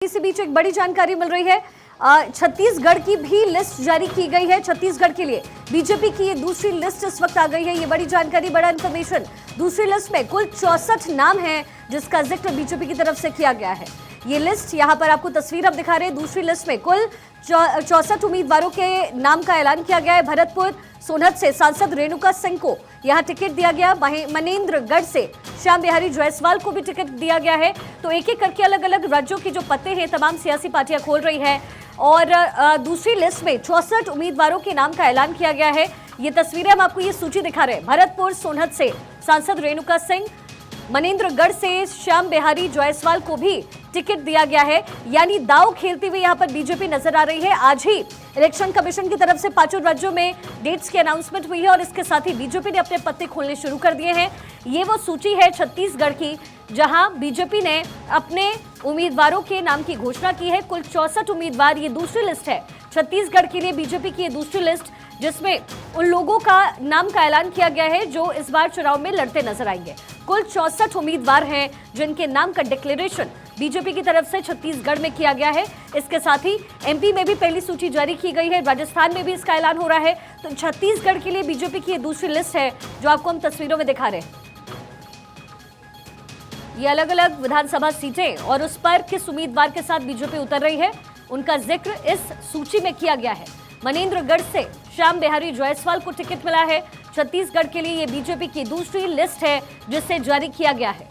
इसी बीच एक बड़ी जानकारी मिल रही है। छत्तीसगढ़ की भी लिस्ट जारी की गई है। छत्तीसगढ़ के लिए बीजेपी की ये दूसरी लिस्ट इस वक्त आ गई है। ये बड़ी जानकारी, बड़ा इंफॉर्मेशन। दूसरी लिस्ट में कुल 64 नाम हैं जिसका जिक्र बीजेपी की तरफ से किया गया है। ये लिस्ट यहाँ पर आपको तस्वीर अब दिखा रहे हैं। दूसरी लिस्ट में कुल 64 उम्मीदवारों के नाम का ऐलान किया गया है। भरतपुर सोनहत से सांसद रेणुका सिंह को यहाँ टिकट दिया गया। मनेन्द्रगढ़ से श्याम बिहारी जायसवाल को भी टिकट दिया गया है। तो एक एक करके अलग अलग राज्यों के जो पत्ते हैं तमाम सियासी पार्टियां खोल रही हैं और दूसरी लिस्ट में 64 उम्मीदवारों के नाम का ऐलान किया गया है। ये तस्वीरें हम आपको ये सूची दिखा रहे हैं। भरतपुर सोनहत से सांसद रेणुका सिंह, मनेन्द्रगढ़ से श्याम बिहारी जायसवाल को भी टिकट दिया गया है। यानी दांव खेलते हुए यहाँ पर बीजेपी नजर आ रही है। आज ही इलेक्शन कमीशन की तरफ से 5 राज्यों में डेट्स की अनाउंसमेंट हुई है और इसके साथ ही बीजेपी ने अपने पत्ते खोलने शुरू कर दिए हैं। ये वो सूची है छत्तीसगढ़ की जहां बीजेपी ने अपने उम्मीदवारों के नाम की घोषणा की है। कुल 64 उम्मीदवार, ये दूसरी लिस्ट है छत्तीसगढ़ के लिए बीजेपी की ये दूसरी लिस्ट, जिसमें उन लोगों का नाम का ऐलान किया गया है जो इस बार चुनाव में लड़ते नजर आएंगे। कुल 64 उम्मीदवार हैं जिनके नाम का डिक्लेरेशन बीजेपी की तरफ से छत्तीसगढ़ में किया गया है। इसके साथ ही एमपी में भी पहली सूची जारी की गई है। राजस्थान में भी इसका ऐलान हो रहा है। तो छत्तीसगढ़ के लिए बीजेपी की ये दूसरी लिस्ट है जो आपको हम तस्वीरों में दिखा रहे हैं। ये अलग अलग विधानसभा सीटें और उस पर किस उम्मीदवार के साथ बीजेपी उतर रही है उनका जिक्र इस सूची में किया गया है। मनेन्द्रगढ़ से श्याम बिहारी जायसवाल को टिकट मिला है। छत्तीसगढ़ के लिए ये बीजेपी की दूसरी लिस्ट है जिसे जारी किया गया है।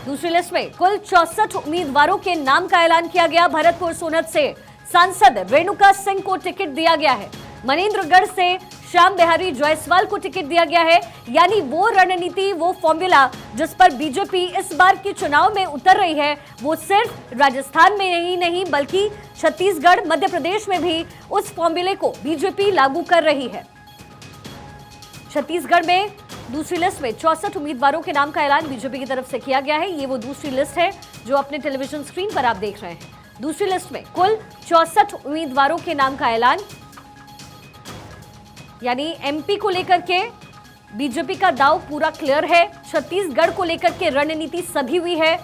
दूसरी लिस्ट में कुल 64 उम्मीदवारों के नाम का ऐलान किया गया। भरतपुर सोनहत से सांसद रेणुका सिंह को टिकट दिया गया है। मनेन्द्रगढ़ से श्याम बिहारी जायसवाल को टिकट दिया गया है। यानी वो रणनीति, वो फॉर्मूला जिस पर बीजेपी इस बार के चुनाव में उतर रही है, वो सिर्फ राजस्थान में ही नहीं बल्कि छत्तीसगढ़, मध्य प्रदेश में भी उस फॉर्मूले को बीजेपी लागू कर रही है। छत्तीसगढ़ में दूसरी लिस्ट में 64 उम्मीदवारों के नाम का ऐलान बीजेपी की तरफ से किया गया है। ये वो दूसरी लिस्ट है जो अपने टेलीविजन स्क्रीन पर आप देख रहे हैं। दूसरी लिस्ट में कुल 64 उम्मीदवारों के नाम का ऐलान, यानी एमपी को लेकर के बीजेपी का दांव पूरा क्लियर है। छत्तीसगढ़ को लेकर के रणनीति सधी हुई है।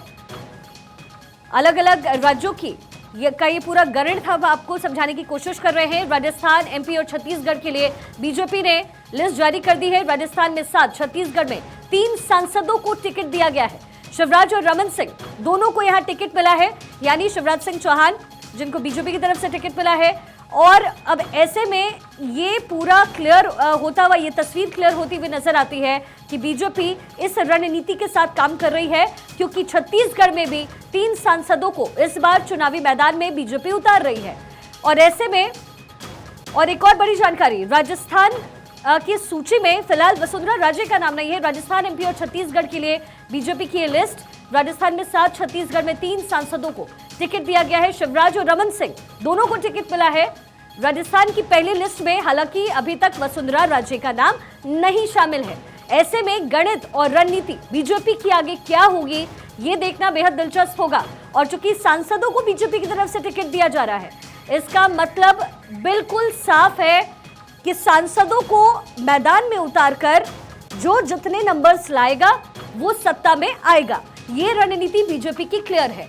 अलग अलग राज्यों की ये पूरा गणित हम आपको समझाने की कोशिश कर रहे हैं। राजस्थान, एमपी और छत्तीसगढ़ के लिए बीजेपी ने लिस्ट जारी कर दी है। राजस्थान में 7, छत्तीसगढ़ में 3 सांसदों को टिकट दिया गया है। शिवराज और रमन सिंह दोनों को यहां टिकट मिला है। यानी शिवराज सिंह चौहान जिनको बीजेपी की तरफ से टिकट मिला है। और अब ऐसे में ये पूरा क्लियर होता हुआ, ये तस्वीर क्लियर होती हुई नजर आती है कि बीजेपी इस रणनीति के साथ काम कर रही है, क्योंकि छत्तीसगढ़ में भी 3 सांसदों को इस बार चुनावी मैदान में बीजेपी उतार रही है। और ऐसे में और एक और बड़ी जानकारी, राजस्थान की सूची में फिलहाल वसुंधरा राजे का नाम नहीं है। राजस्थान, एमपी और छत्तीसगढ़ के लिए बीजेपी की ये लिस्ट, राजस्थान में 7, छत्तीसगढ़ में 3 सांसदों को टिकट दिया गया है। शिवराज और रमन सिंह दोनों को टिकट मिला है। राजस्थान की पहली लिस्ट में हालांकि अभी तक वसुंधरा राजे का नाम नहीं शामिल है। ऐसे में गणित और रणनीति बीजेपी की आगे क्या होगी, ये देखना बेहद दिलचस्प होगा। और चूंकि सांसदों को बीजेपी की तरफ से टिकट दिया जा रहा है, इसका मतलब बिल्कुल साफ है कि सांसदों को मैदान में उतारकर जो जितने नंबर्स लाएगा वो सत्ता में आएगा। ये रणनीति बीजेपी की क्लियर है।